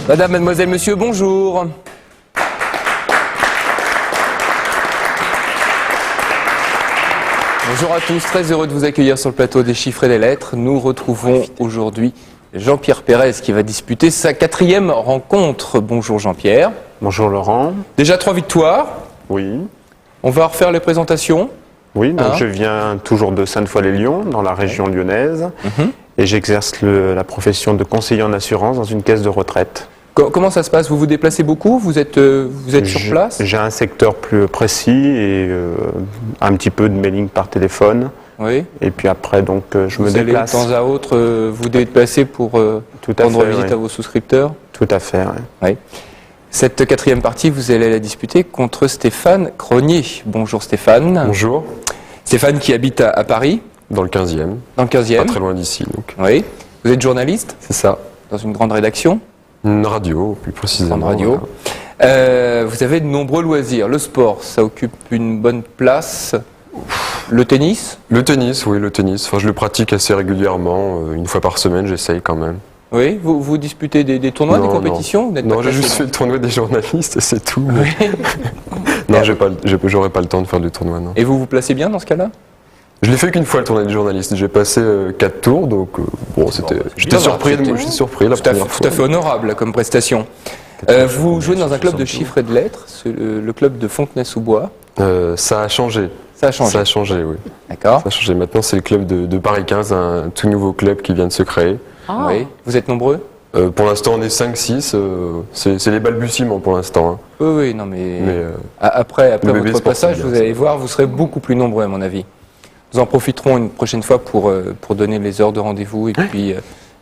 Madame, mademoiselle, monsieur, bonjour. Bonjour à tous, très heureux de vous accueillir sur le plateau des chiffres et des lettres. Nous retrouvons aujourd'hui Jean-Pierre Pérez qui va disputer sa 4e rencontre. Bonjour Jean-Pierre. Bonjour Laurent. Déjà 3 victoires. Oui. On va refaire les présentations. Oui, donc je viens toujours de Sainte-Foy-les-Lyons, dans la région lyonnaise, et j'exerce la profession de conseiller en assurance dans une caisse de retraite. Comment ça se passe? Vous vous déplacez beaucoup? Vous êtes sur place? J'ai un secteur plus précis et un petit peu de mailing par téléphone. Oui. Et puis après, donc, je me déplace. Vous allez de temps à autre vous déplacer pour rendre visite à vos souscripteurs? Tout à fait, oui. Oui. Cette 4e partie, vous allez la disputer contre Stéphane Cronier. Bonjour Stéphane. Bonjour. Stéphane qui habite à Paris. Dans le 15e. Dans le 15e. Pas très loin d'ici, donc. Oui. Vous êtes journaliste? C'est ça. Dans une grande rédaction? Une radio, plus précisément. Grande radio. Voilà. Vous avez de nombreux loisirs. Le sport, ça occupe une bonne place. Le tennis? Le tennis, oui, le tennis. Enfin, je le pratique assez régulièrement. Une fois par semaine, j'essaye quand même. Oui, vous disputez des tournois, des compétitions? Non, j'ai juste fait le tournoi des journalistes, c'est tout. Mais... non, j'aurais pas le temps de faire du tournoi, non. Et vous vous placez bien dans ce cas-là? Je l'ai fait qu'une fois le tournoi des journalistes. J'ai passé 4 tours, donc bon, j'étais surpris la première fois. Tout à fait honorable comme prestation. Vous jouez dans un club de chiffres et de lettres, le club de Fontenay-sous-Bois. Ça a changé. Ça a changé. Ça a changé, oui. D'accord. Ça a changé. Maintenant, c'est le club de Paris 15, un tout nouveau club qui vient de se créer. Ah. Oui. Vous êtes nombreux? Pour l'instant, on est 5-6. C'est les balbutiements pour l'instant. Hein. Oui, non, mais après votre passage, vous allez voir, vous serez beaucoup plus nombreux, à mon avis. Nous en profiterons une prochaine fois pour donner les heures de rendez-vous et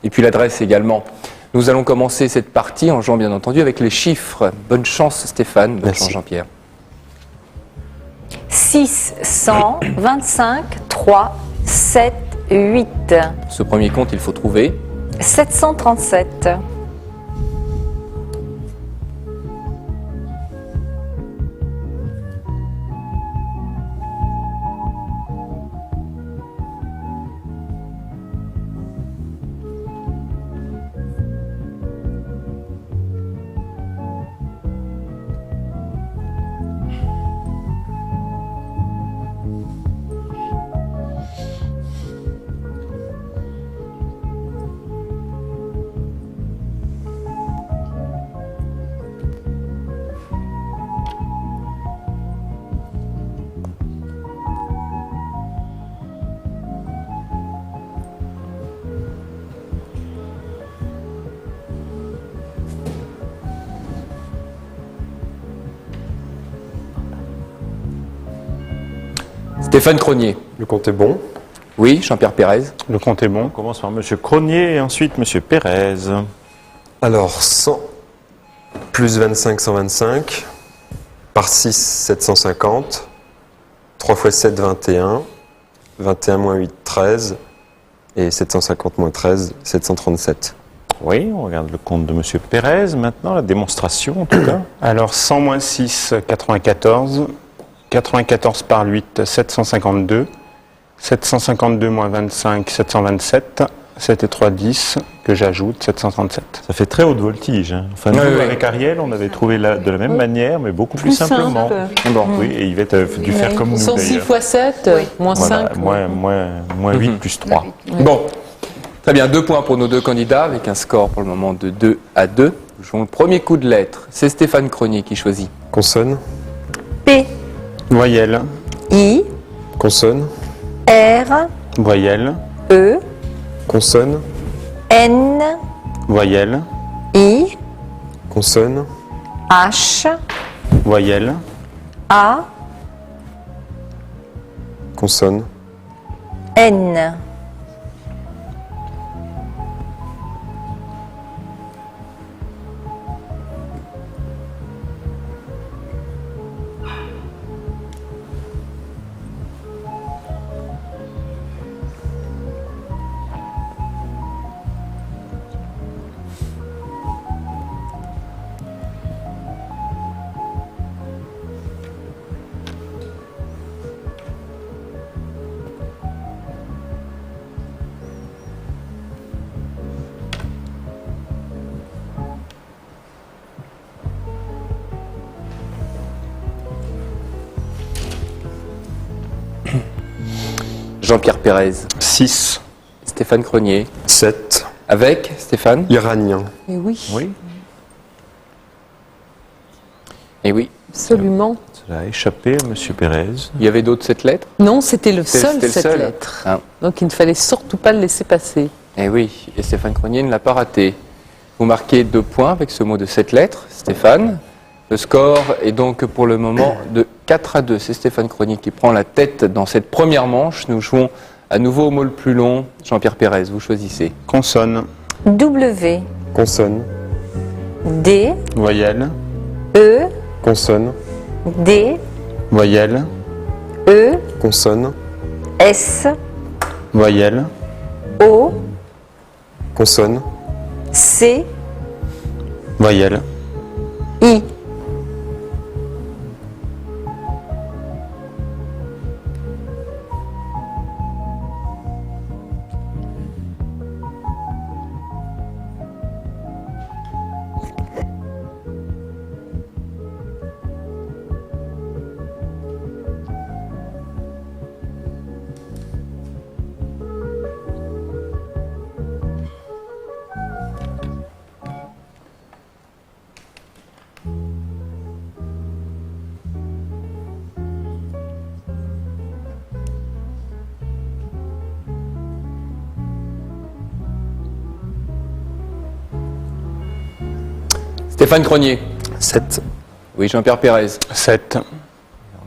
puis l'adresse également. Nous allons commencer cette partie en jouant bien entendu avec les chiffres. Bonne chance Stéphane, bonne chance Jean-Pierre. 6, 100, 25, 3, 7, 8. Ce premier compte, il faut trouver. 737. Stéphane Cronier. Le compte est bon. Oui, Jean-Pierre Pérez. Le compte est bon. On commence par M. Cronier et ensuite M. Pérez. Alors, 100 plus 25, 125. Par 6, 750. 3 x 7, 21. 21 moins 8, 13. Et 750 moins 13, 737. Oui, on regarde le compte de M. Pérez. Maintenant, la démonstration, en tout cas. Alors, 100 moins 6, 94. 94 par 8, 752. 752 moins 25, 727. 7 et 3, 10, que j'ajoute, 737. Ça fait très haute voltige. Hein. Enfin, nous, avec Ariel, on avait trouvé de la même manière, mais beaucoup plus simplement. Bon. Oui, et Yvette a dû faire comme nous, 106 d'ailleurs. fois 7, moins 5. Moins 8 plus 3. Bon, très bien, 2 points pour nos 2 candidats, avec un score pour le moment de 2-2. Nous jouons le premier coup de lettres. C'est Stéphane Cronier qui choisit. Consonne. P, Voyelle. I, Consonne. R, Voyelle. E, Consonne. N, Voyelle. I, Consonne. H, Voyelle. A, Consonne. N. Jean-Pierre Pérez. 6. Stéphane Cronier. 7. Avec Stéphane. Iranien. Et oui, Oui, Et oui, absolument. cela a échappé à M. Pérez. il y avait d'autres 7 lettres. Non, c'était le C'était- seul c'était le cette seul. lettre. Ah. Donc il ne fallait surtout pas le laisser passer. Et oui, et Stéphane Cronier ne l'a pas raté. Vous marquez 2 points avec ce mot de 7 lettres, Stéphane. Le score est donc pour le moment de 4-2. C'est Stéphane Cronier qui prend la tête dans cette première manche. Nous jouons à nouveau au mot le plus long. Jean-Pierre Pérez, vous choisissez. Consonne. W, Consonne. D, Voyelle. E, Consonne. D, Voyelle. E, Consonne. S, Voyelle. O, Consonne. C, Voyelle. I. Stéphane Cronier. 7. Oui, Jean-Pierre Pérez. 7.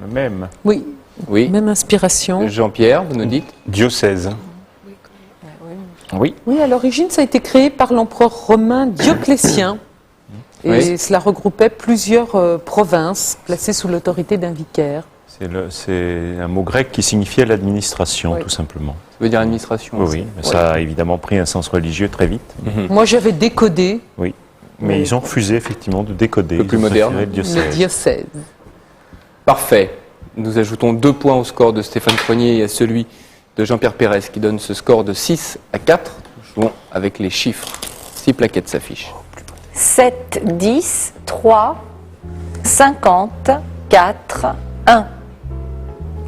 Le même. Oui, Oui. même inspiration. Jean-Pierre, vous nous dites. Diocèse. Oui. Oui, à l'origine, ça a été créé par l'empereur romain Dioclétien. Et Oui. cela regroupait plusieurs provinces placées sous l'autorité d'un vicaire. C'est un mot grec qui signifiait l'administration, Oui. tout simplement. Ça veut dire administration. Oui, oui. Mais ça a évidemment pris un sens religieux très vite. Moi, j'avais décodé Oui. Mais ils ont refusé effectivement de décoder. Le plus Ils ont moderne. préféré le diocèse. le diocèse. Parfait. Nous ajoutons 2 points au score de Stéphane Cronier et à celui de Jean-Pierre Pérez qui donne ce score de 6 à 4. Nous jouons avec les chiffres. 6 plaquettes s'affichent. 7, 10, 3, 50, 4, 1.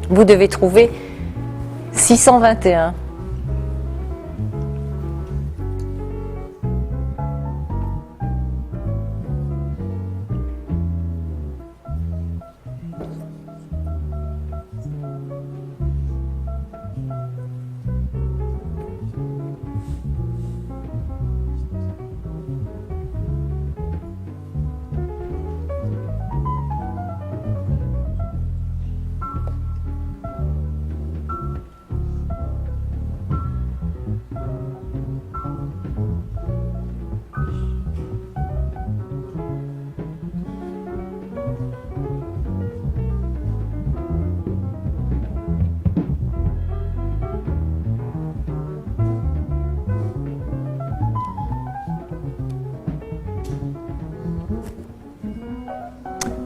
Vous devez trouver 621.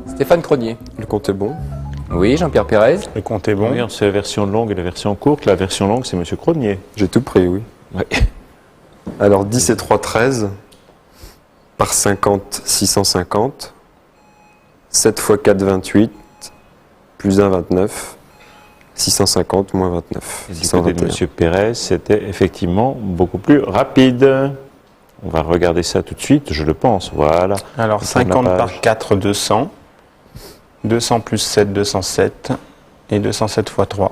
Stéphane Cronier. Le compte est bon. Oui, Jean-Pierre Pérez. Le compte est bon. Oui, c'est la version longue et la version courte. La version longue, c'est M. Cronier. J'ai tout pris, oui. Ouais. Alors 10 et 3, 13. Par 50, 650. 7 x 4, 28. Plus 1, 29. 650 moins 29. Et du côté de 621. M. Pérez, c'était effectivement beaucoup plus rapide. On va regarder ça tout de suite, je le pense. Voilà. Alors Tourne la 50 page. par 4, 200. 200 plus 7, 207. Et 207 x 3,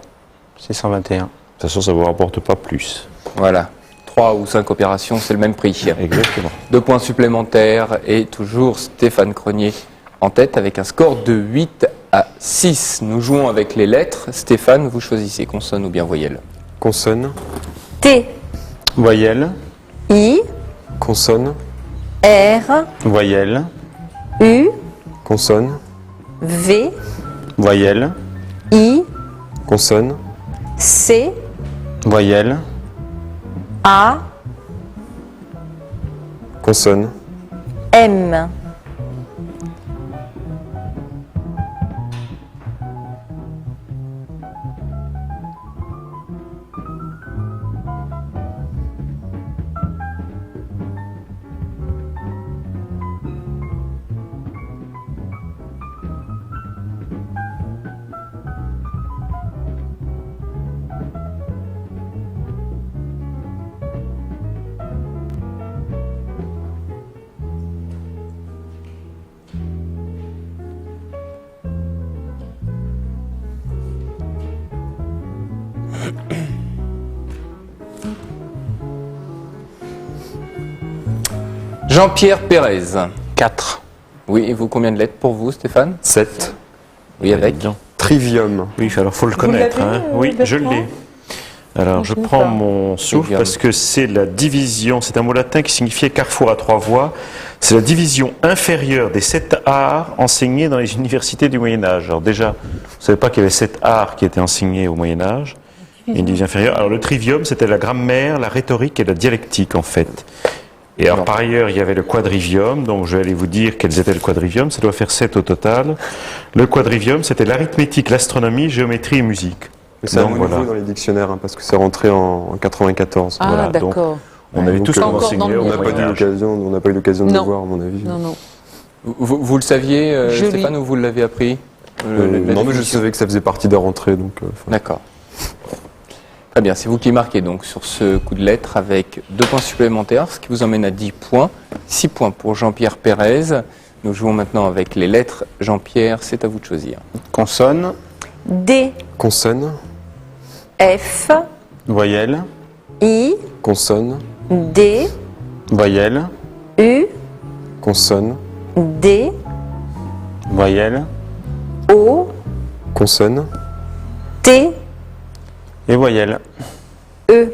621. De toute façon, ça ne vous rapporte pas plus. Voilà. 3 ou 5 opérations, c'est le même prix. Exactement. 2 points supplémentaires et toujours Stéphane Cronier en tête avec un score de 8 à 6. Nous jouons avec les lettres. Stéphane, vous choisissez consonne ou bien voyelle. Consonne. T, Voyelle. I, Consonne. R, Voyelle. U, Consonne. V, Voyelle. I, Consonne. C, Voyelle. A, Consonne. M. Jean-Pierre Pérez. 4. Oui, et vous, combien de lettres pour vous, Stéphane? 7. Oui, avec Trivium. Oui, alors faut le connaître. l'avez, Oui, je Bertrand l'ai. Alors, je Je ne prends pas. mon souffle Trivium. parce que c'est la division, c'est un mot latin qui signifiait carrefour à 3 voies. C'est la division inférieure des 7 arts enseignés dans les universités du Moyen-Âge. Alors déjà, vous ne savez pas qu'il y avait 7 arts qui étaient enseignés au Moyen-Âge. Il y a une division inférieure. Alors le trivium, c'était la grammaire, la rhétorique et la dialectique en fait. Et alors par ailleurs, il y avait le quadrivium, donc je vais aller vous dire quels étaient le quadrivium, ça doit faire 7 au total. Le quadrivium, c'était l'arithmétique, l'astronomie, géométrie et musique. Mais c'est à Donc, nouveau voilà. dans les dictionnaires, parce que c'est rentré en 94. Ah, Voilà, donc, d'accord. On avait Donc, tout ce qu'on encore dans enseignait le au On n'a pas eu Moyen-Âge. l'occasion de le Non. voir, à mon avis. Non, non. Vous le saviez, Je Stéphane, ou vous l'avez appris la Non, mais je définition savais que ça faisait partie des rentrées, donc... D'accord. Très bien, c'est vous qui marquez donc sur ce coup de lettre avec 2 points supplémentaires, ce qui vous emmène à 10 points. 6 points pour Jean-Pierre Pérez. Nous jouons maintenant avec les lettres. Jean-Pierre, c'est à vous de choisir. Consonne. D, Consonne, F, Voyelle. I, consonne, D, Voyelle. U, consonne, D, Voyelle. O, consonne, T, Et voyelle. E.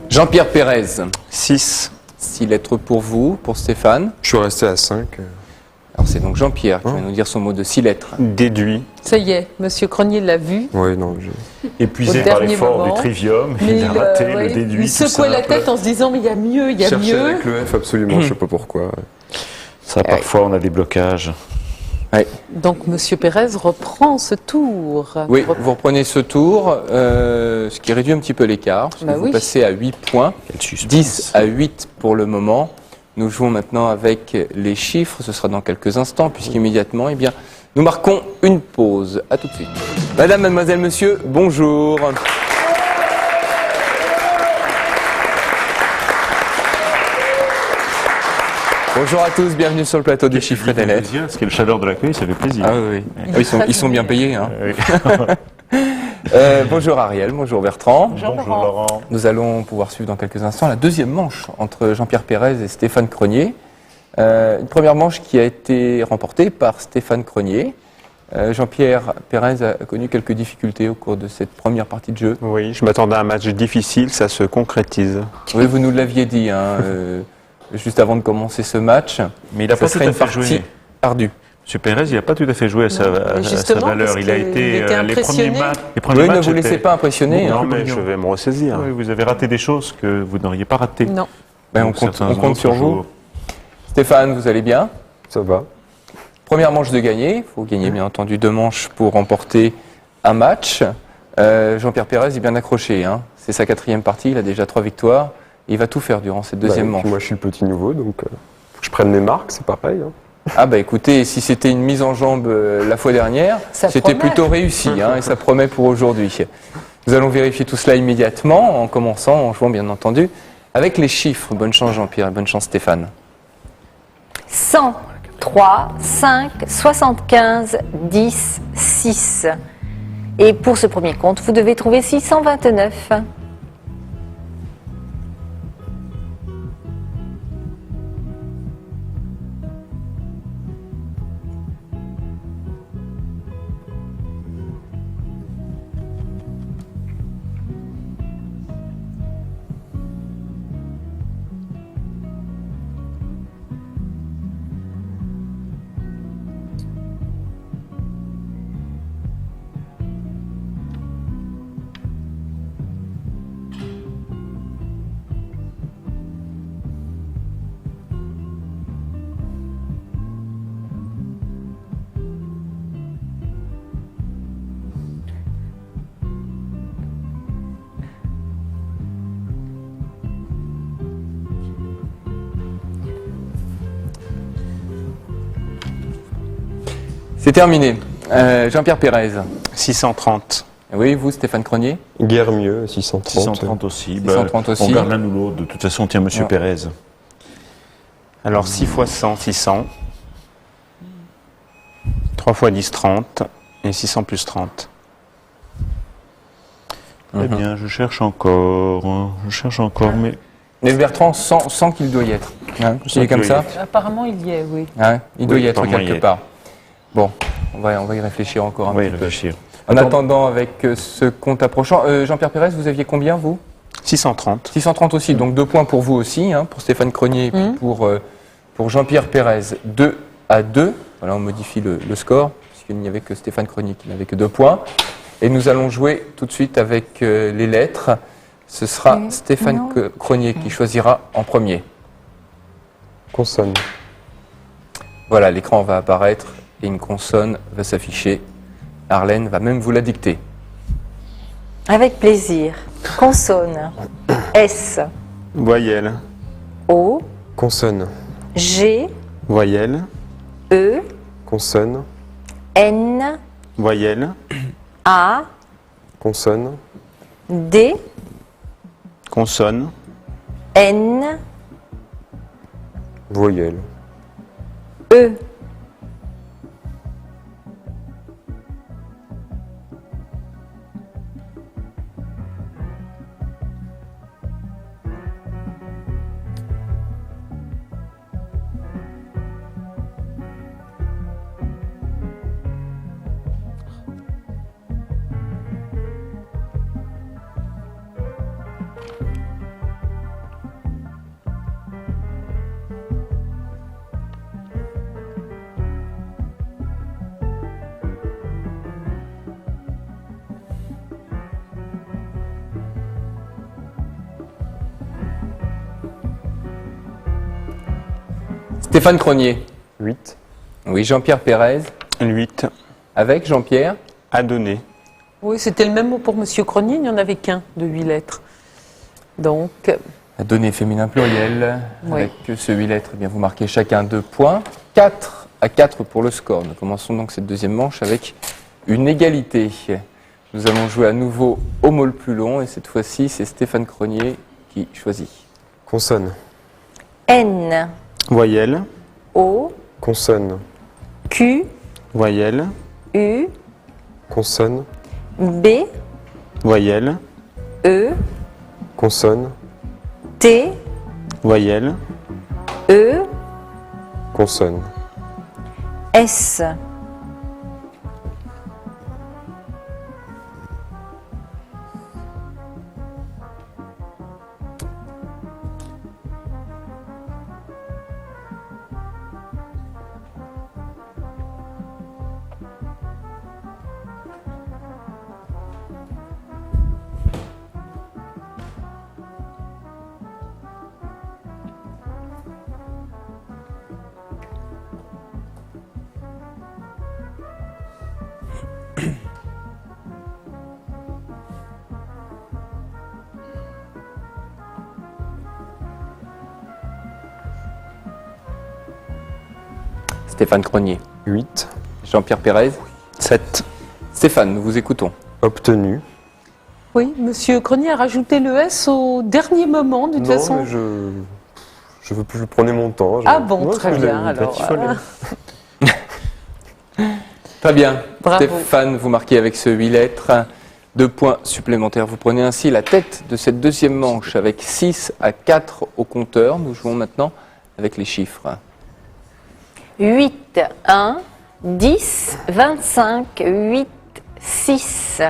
Jean-Pierre Pérez, 6. 6 lettres pour vous, pour Stéphane. Je suis resté à 5. Alors c'est donc Jean-Pierre qui va nous dire son mot de 6 lettres. Déduit. Ça y est, Monsieur Cronier l'a vu. Oui, non, Épuisé Au par dernier l'effort moment. du trivium, Mais il a raté ouais, le déduit. il secouait la tête en se disant mais il y a mieux, il y a cherchais mieux. avec le F absolument, je sais pas pourquoi. Ça, parfois, on a des blocages. Donc Monsieur Pérez reprend ce tour. Oui, vous reprenez ce tour, ce qui réduit un petit peu l'écart, parce que Bah vous oui. passez à 8 points, Quel suspense. 10 à 8 pour le moment. Nous jouons maintenant avec les chiffres, ce sera dans quelques instants, puisqu'immédiatement, eh bien, nous marquons une pause. À tout de suite. Madame, mademoiselle, monsieur, bonjour. Bonjour à tous, bienvenue sur le plateau des chiffres et des lettres. Parce que le chaleur de l'accueil, ça fait plaisir. Ah oui, oui. Ils sont bien payés. Hein. Oui. Bonjour Ariel, bonjour Bertrand. Bonjour Laurent. Nous allons pouvoir suivre dans quelques instants la deuxième manche entre Jean-Pierre Pérez et Stéphane Cronier. Une première manche qui a été remportée par Stéphane Cronier. Jean-Pierre Pérez a connu quelques difficultés au cours de cette première partie de jeu. Oui, je m'attendais à un match difficile, ça se concrétise. Oui, vous nous l'aviez dit, hein, juste avant de commencer ce match. Mais il n'a Ça pas tout serait à une fait partie joué. ardue. M. Pérez, il n'a pas tout à fait joué à sa, mais justement, valeur. parce Il a qu'il été était les premiers impressionné. matchs. Les premiers Oui, ne matchs vous laissez étaient- pas impressionner. Non, hein. mais je vais me ressaisir. Oui, vous avez raté des choses que vous n'auriez pas ratées. Non. Ben, on Donc, compte, certains on compte autres sur vous. jours. Stéphane, vous allez bien? Ça va. Première manche de gagner. Il faut gagner bien entendu 2 manches pour remporter un match. Jean-Pierre Pérez est bien accroché. Hein. C'est sa 4e partie. Il a déjà 3 victoires. Il va tout faire durant cette deuxième Bah, et puis manche. moi, je suis le petit nouveau, donc faut que je prenne mes marques, c'est pareil. Hein. Ah bah écoutez, si c'était une mise en jambe la fois dernière, Ça c'était promet. plutôt réussi hein, et ça promet pour aujourd'hui. Nous allons vérifier tout cela immédiatement en commençant, en jouant bien entendu, avec les chiffres. Bonne chance Jean-Pierre et bonne chance Stéphane. 100, 3, 5, 75, 10, 6. Et pour ce premier compte, vous devez trouver 629. C'est terminé. Jean-Pierre Pérez. 630. Oui, vous, Stéphane Cronier. Guère mieux, 630. 630 aussi. 630 aussi. On garde l'un ou l'autre. De toute façon, on tient Monsieur Ouais. Pérez. Alors 6 fois 100, 600. 3 fois 10, 30. Et 600 plus 30. Eh bien, je cherche encore. Mais Mais Bertrand sent qu'il doit y être. Hein, il est comme ça. Apparemment, il y est, oui. Hein, il doit Oui, y être apparemment, il y quelque est. part. Bon, on va y réfléchir encore un on va y petit peu. réfléchir. En attendant, avec ce compte approchant, Jean-Pierre Pérez, vous aviez combien, vous 630. 630 aussi, donc 2 points pour vous aussi, hein, pour Stéphane Cronier et puis pour Jean-Pierre Pérez. 2-2, voilà, on modifie le score, puisqu'il n'y avait que Stéphane Cronier qui n'avait que 2 points. Et nous allons jouer tout de suite avec les lettres. Ce sera Stéphane Cronier qui choisira en premier. Consonne. Voilà, l'écran va apparaître et une consonne va s'afficher. Arlène va même vous la dicter. Avec plaisir. Consonne. S, Voyelle. O, Consonne. G, Voyelle. E, Consonne. N, Voyelle. A, Consonne. D, Consonne. N, Voyelle. E. Stéphane Cronier. 8. Oui, Jean-Pierre Pérez. 8. Avec Jean-Pierre. À donner. Oui, c'était le même mot pour Monsieur Cronier, il n'y en avait qu'un de 8 lettres. Donc, À donner féminin pluriel. Oui. Avec ce 8 lettres, eh bien, vous marquez chacun 2 points. 4-4 pour le score. Nous commençons donc cette deuxième manche avec une égalité. Nous allons jouer à nouveau au mot le plus long et cette fois-ci, c'est Stéphane Cronier qui choisit. Consonne. N, Voyelle. O, Consonne. Q, Voyelle. U, Consonne. B, Voyelle. E, Consonne. T, Voyelle. E, Consonne. S. Stéphane Cronier. 8. Jean-Pierre Pérez. 7. Stéphane, nous vous écoutons. Obtenu. oui, Monsieur Cronier a rajouté le S au dernier moment, de toute Non, façon. mais je veux plus, je prenais mon temps. Ah bon, Moi, très je l'ai bien, mis, alors, il fallait. Très bien. Bravo. Stéphane, vous marquez avec ce 8 lettres 2 points supplémentaires. Vous prenez ainsi la tête de cette deuxième manche avec 6-4 au compteur. Nous jouons maintenant avec les chiffres. 8, 1, 10, 25, 8, 6.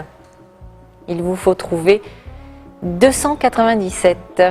Il vous faut trouver 297.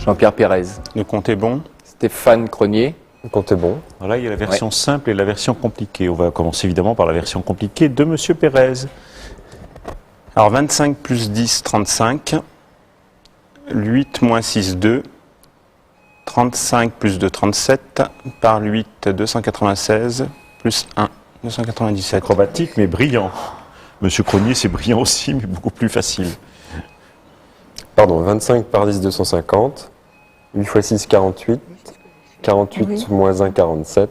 Jean-Pierre Pérez. Le compte est bon. Stéphane Cronier. Le compte est bon. Voilà, il y a la version simple et la version compliquée. On va commencer évidemment par la version compliquée de Monsieur Pérez. Alors 25 plus 10, 35. 8 moins 6, 2. 35 plus 2, 37. Par 8, 296. Plus 1, 297. Acrobatique mais brillant. Monsieur Cronier, c'est brillant aussi, mais beaucoup plus facile. Pardon, 25 par 10, 250. 8 fois 6, 48. 48 moins 1, 47.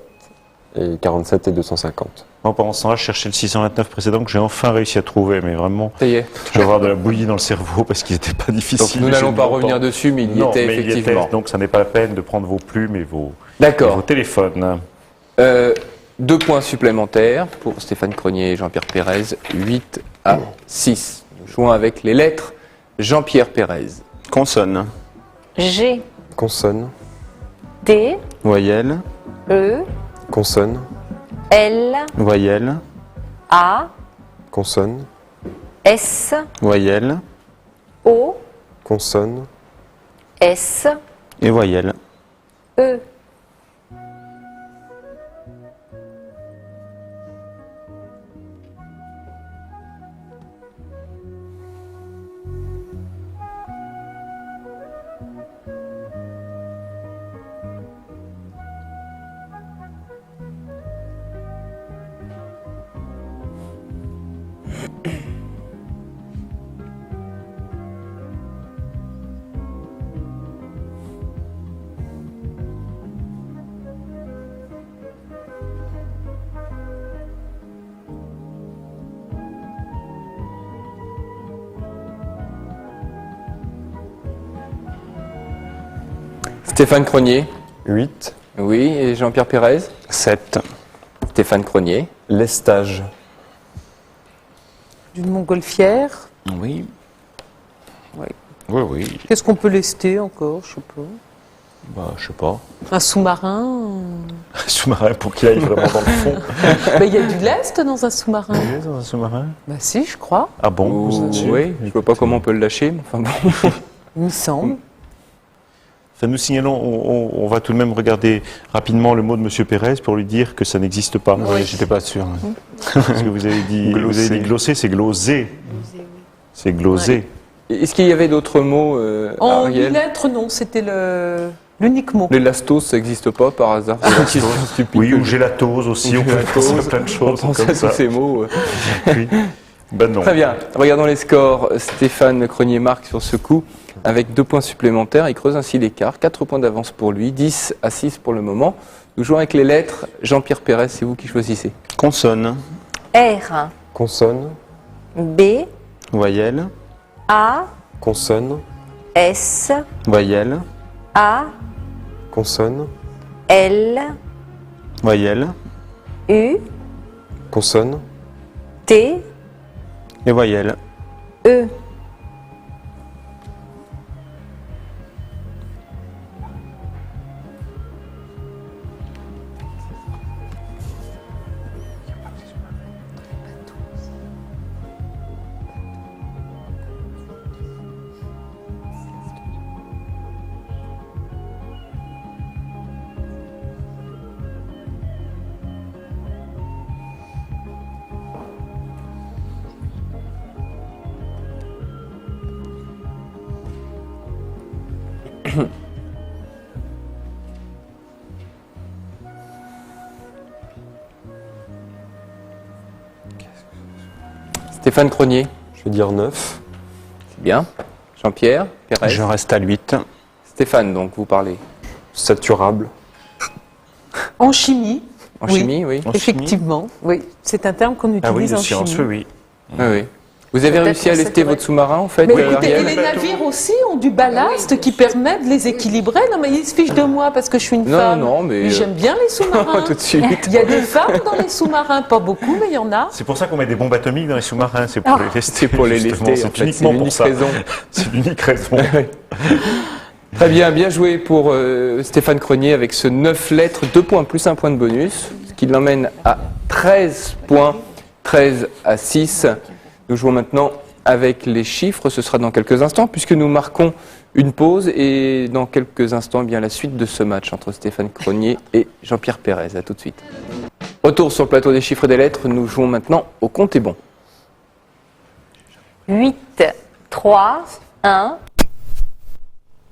Et 47 et 250. Moi, pendant ce temps-là, je cherchais le 629 précédent que j'ai enfin réussi à trouver, mais vraiment, Ça y est. je vais avoir de la bouillie dans le cerveau parce qu'il n'était pas difficile. Donc nous n'allons pas revenir dessus, mais il y Non, était mais il y effectivement. était, donc ça n'est pas la peine de prendre vos plumes et vos D'accord. téléphones. 2 points supplémentaires pour Stéphane Cronier et Jean-Pierre Pérez. 8 à 6. Nous jouons avec les lettres. Jean-Pierre Pérez. Consonne. G, Consonne. D, Voyelle. E, Consonne. L, Voyelle. A, Consonne. S, Voyelle. O, Consonne. S, Et voyelle. E. Stéphane Cronier. 8. Oui. Et Jean-Pierre Pérez. 7. Stéphane Cronier. Lestage. D'une montgolfière. Oui. Oui. Qu'est-ce qu'on peut lester encore? Je sais pas. Bah, je sais pas. Un sous-marin. Un sous-marin pour qu'il aille vraiment dans le fond. Ben, il y a du lest dans un sous-marin. Oui, dans un sous-marin. Bah si, je crois. Ah bon? Vous êtes sûr? Oui. Je vois pas comment on peut le lâcher. Mais enfin bon. Il me semble. Enfin, nous signalons, on va tout de même regarder rapidement le mot de Monsieur Pérez pour lui dire que ça n'existe pas. Oui, j'étais pas sûr. Parce que vous avez dit glosser, c'est gloser. C'est gloser. Est-ce qu'il y avait d'autres mots, En 8 Ariel? lettres, non, c'était l'unique mot. L'élastos, ça n'existe pas par hasard. C'est une question stupide. Oui, ou gélatose aussi, on peut penser à plein de choses On pense comme à ça. tous ces mots. Oui. Ben non. Très bien. Regardons les scores. Stéphane Cronier marque sur ce coup avec 2 points supplémentaires. Il creuse ainsi l'écart. 4 points d'avance pour lui. 10 à 6 pour le moment. Nous jouons avec les lettres. Jean-Pierre Pérez, c'est vous qui choisissez. Consonne. R, Consonne. B, Voyelle. A, Consonne. S, Voyelle. A, Consonne. L, Voyelle. U, Consonne. T, Et voyelle. E. Stéphane Cronier, Je vais dire 9. c'est bien. Jean-Pierre Pérez. Je reste à 8. Stéphane, donc vous parlez. Saturable. En chimie. En Oui. chimie, oui. En Effectivement, oui. C'est un terme qu'on utilise Ah oui, de en science, chimie. oui. Oui, oui. Vous avez Peut-être réussi à que lester c'était votre sous-marin, en fait, Mais écoutez, Ariel et les navires aussi ont du ballast qui permet de les équilibrer. Non, mais ils se fichent de moi parce que je suis une Non, femme. non, mais, j'aime bien les sous-marins. Tout de suite. Il y a des femmes dans les sous-marins, pas beaucoup, mais il y en a. C'est pour ça qu'on met des bombes atomiques dans les sous-marins, c'est pour les lester. C'est pour les justement. lester, en C'est fait, uniquement c'est pour l'unique ça. raison. C'est l'unique raison. Très bien, bien joué pour Stéphane Cronier avec ce 9 lettres, 2 points plus 1 point de bonus, ce qui l'emmène à 13 points, 13 à 6. Nous jouons maintenant avec les chiffres, ce sera dans quelques instants, puisque nous marquons une pause et dans quelques instants, bien la suite de ce match entre Stéphane Cronier et Jean-Pierre Pérez. À tout de suite. Retour sur le plateau des chiffres et des lettres, nous jouons maintenant au compte est bon. 8, 3, 1,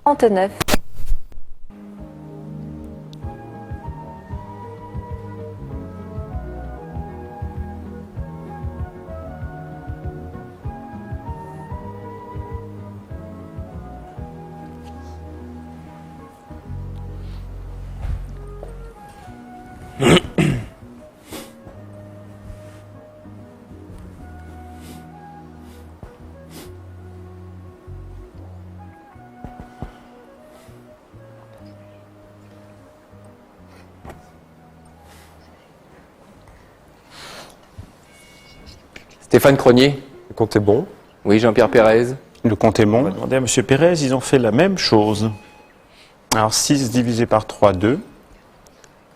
39. Stéphane Cronier. Le compte est bon. Oui, Jean-Pierre Pérez. Le compte est On va bon. demander à M. Pérez, ils ont fait la même chose. Alors 6 divisé par 3, 2.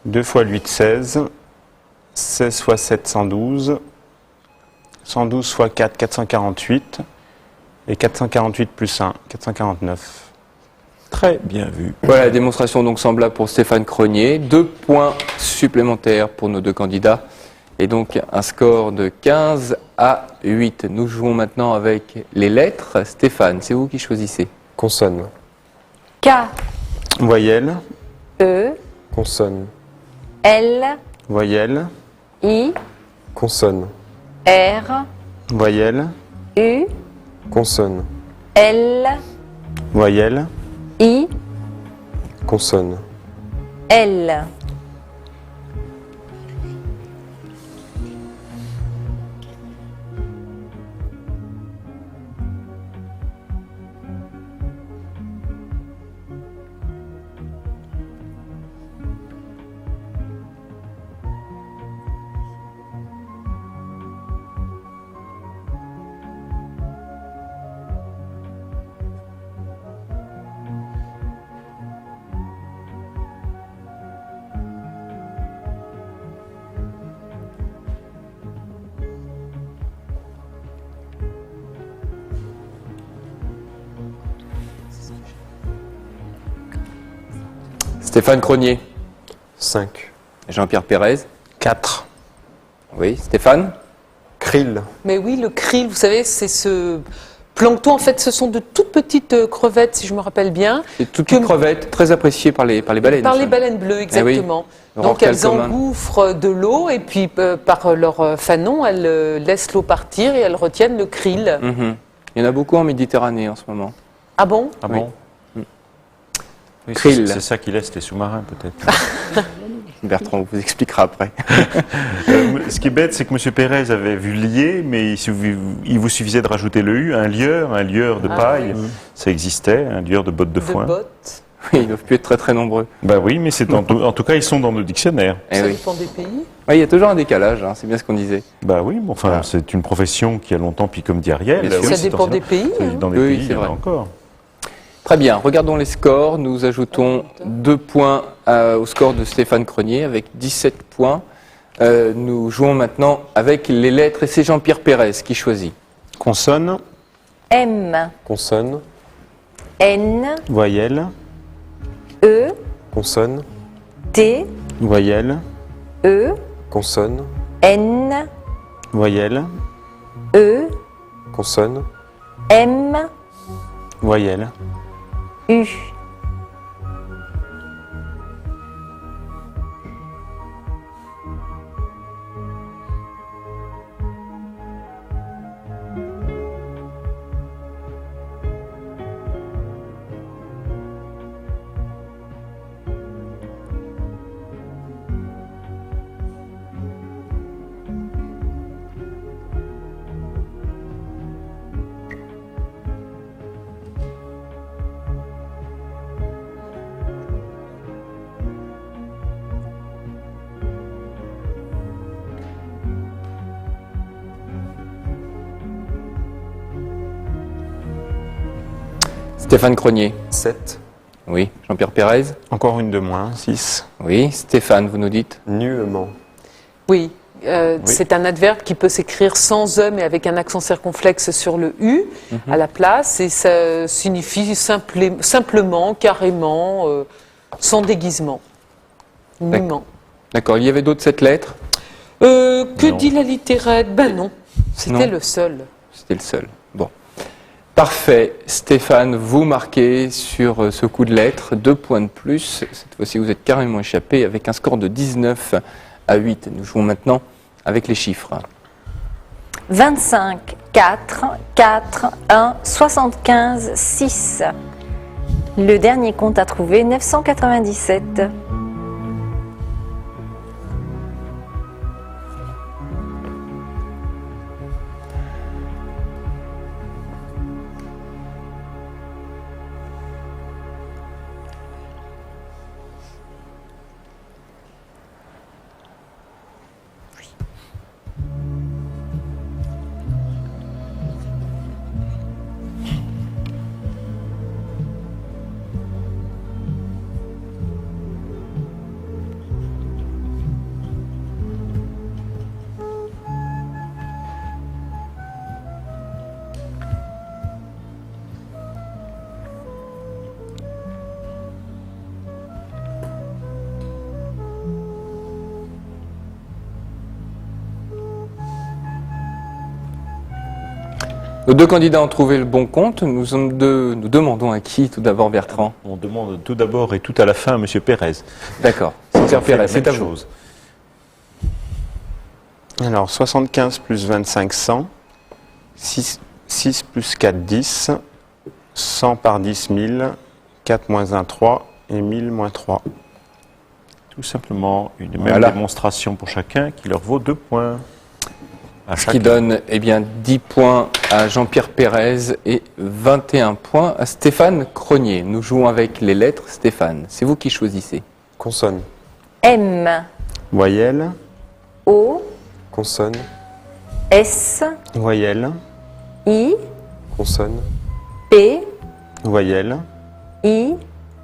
2 fois 8, 16. 16 fois 7, 112. 112 fois 4, 448. Et 448 plus 1, 449. Très bien vu. Voilà, démonstration donc semblable pour Stéphane Cronier. 2 points supplémentaires pour nos deux candidats. Et donc un score de 15 à 8. Nous jouons maintenant avec les lettres. Stéphane, c'est vous qui choisissez. Consonne. K, Voyelle, E, Consonne. L, voyelle, I, Consonne. R, voyelle, U, Consonne. L, voyelle, I, Consonne. L. Stéphane Cronier. 5. Jean-Pierre Pérez. 4. Oui, Stéphane. Krill. Mais oui, le krill, vous savez, c'est ce plancton. En fait, ce sont de toutes petites crevettes, si je me rappelle bien. C'est toutes les crevettes très appréciées par les baleines. Par les baleines bleues, exactement. Leur Donc elles orcal commun. engouffrent de l'eau et puis par leur fanon, elles laissent l'eau partir et elles retiennent le krill. Mhm. Il y en a beaucoup en Méditerranée en ce moment. Ah bon? Ah Oui. bon Oui, Krill. c'est ça qui laisse les sous-marins, peut-être. Bertrand vous expliquera après. Ce qui est bête, c'est que M. Pérez avait vu lier, mais il vous suffisait de rajouter le U, un lieur de paille, ça existait, un lieur de bottes de De foin. bottes. Oui, ils doivent plus être très très nombreux. Bah oui, mais c'est en tout cas, ils sont dans nos dictionnaires. Eh Ça oui. dépend des pays. Oui, il y a toujours un décalage, hein, c'est bien ce qu'on disait. Bah oui, mais enfin, Voilà. c'est une profession qui a longtemps, puis comme dit Ariel, Bien sûr. oui, Ça c'est dépend ancien. des pays. hein. Dans des Oui, pays, c'est il y en a vrai. encore. Très bien, regardons les scores. Nous ajoutons 2 points au score de Stéphane Cronier avec 17 points. Nous jouons maintenant avec les lettres et c'est Jean-Pierre Pérez qui choisit. Consonne, M, Consonne. N, voyelle, E, Consonne. T, voyelle, E, Consonne. N, voyelle, E, Consonne. M, voyelle. U. Stéphane Cronier. 7. Oui. Jean-Pierre Pérez. Encore une de moins, 6. Oui. Stéphane, vous nous dites. Nuement. Oui. C'est un adverbe qui peut s'écrire sans E, mais avec un accent circonflexe sur le U à la place. Et ça signifie simplement, carrément, sans déguisement. Nullement. D'accord. Il y avait d'autres 7 lettres? Que dit la littérette? Ben non, c'était le seul. C'était le seul. Bon. Parfait. Stéphane, vous marquez sur ce coup de lettres 2 points de plus. Cette fois-ci, vous êtes carrément échappé avec un score de 19 à 8. Nous jouons maintenant avec les chiffres. 25, 4, 4, 1, 75, 6. Le dernier compte à trouver, 997. Nos 2 candidats ont trouvé le bon compte. Nous demandons à qui, tout d'abord, Bertrand? On demande tout d'abord et tout à la fin à M. Pérez. D'accord. Jean-Pierre Pérez, c'est à vous. chose. Alors, 75 plus 25, 100. 6 plus 4, 10. 100 par 10, 1000. 4 moins 1, 3. Et 1000 moins 3. Tout simplement une même démonstration pour chacun qui leur vaut 2 points. Ce qui donne 10 points à Jean-Pierre Pérez et 21 points à Stéphane Cronier. Nous jouons avec les lettres. Stéphane, c'est vous qui choisissez. Consonne. M, Voyelle. O, Consonne. S, Voyelle. I, Consonne. P, Voyelle. I,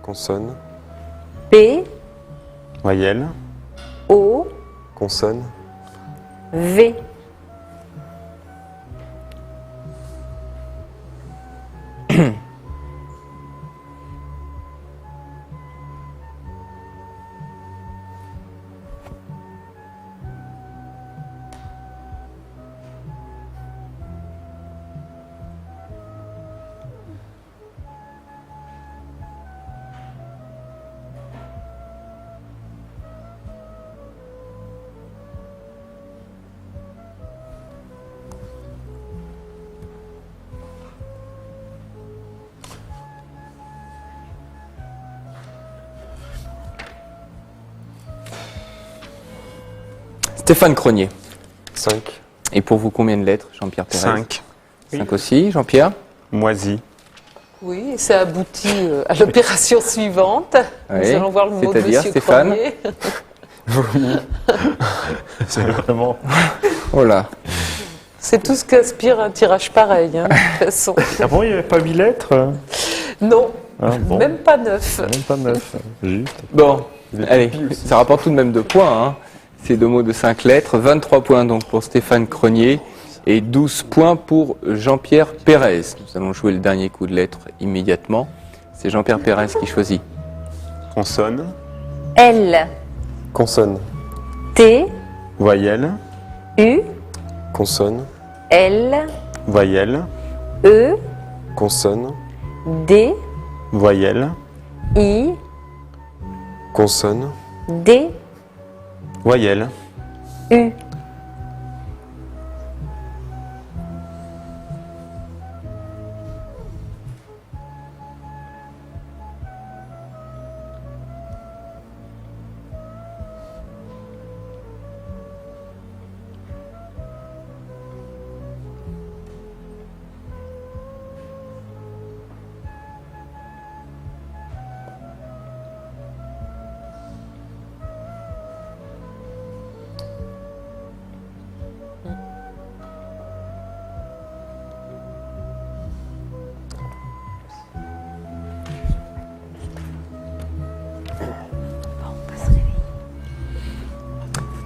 Consonne. P, Voyelle. O, Consonne. V. Stéphane Cronier. 5. Et pour vous, combien de lettres, Jean-Pierre Pérez? 5. 5 aussi. Jean-Pierre? Moisi. Oui, et ça aboutit à l'opération suivante. Oui. Nous allons voir le mot de C'est-à-dire, Monsieur Stéphane? Cronier. C'est vraiment. Oh là. C'est tout ce qu'aspire un tirage pareil, hein, de toute façon. Ah bon, il n'y avait pas 8 lettres? Non, Ah, bon. même pas 9. Même pas 9. Juste. Bon, allez, ça rapporte tout de même 2 points. Hein. Ces 2 mots de 5 lettres. 23 points donc pour Stéphane Cronier et 12 points pour Jean-Pierre Pérez. Nous allons jouer le dernier coup de lettres immédiatement. C'est Jean-Pierre Pérez qui choisit. Consonne. L, Consonne. T, Voyelle. U, Consonne. L, Voyelle. E, Consonne. D, Voyelle. I, Consonne. D, Voyelle. U.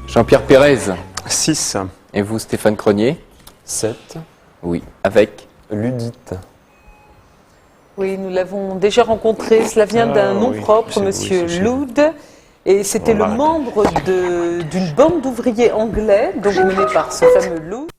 Jean-Pierre Pérez, 6. Et vous, Stéphane Cronier? 7. Oui. Avec? Ludite. Oui, nous l'avons déjà rencontré. Cela vient d'un nom oui, propre, c'est- oui, Monsieur c'est chez Loud. Et c'était On le l'arrête. membre d'une bande d'ouvriers anglais, donc mené par ce fameux Loud.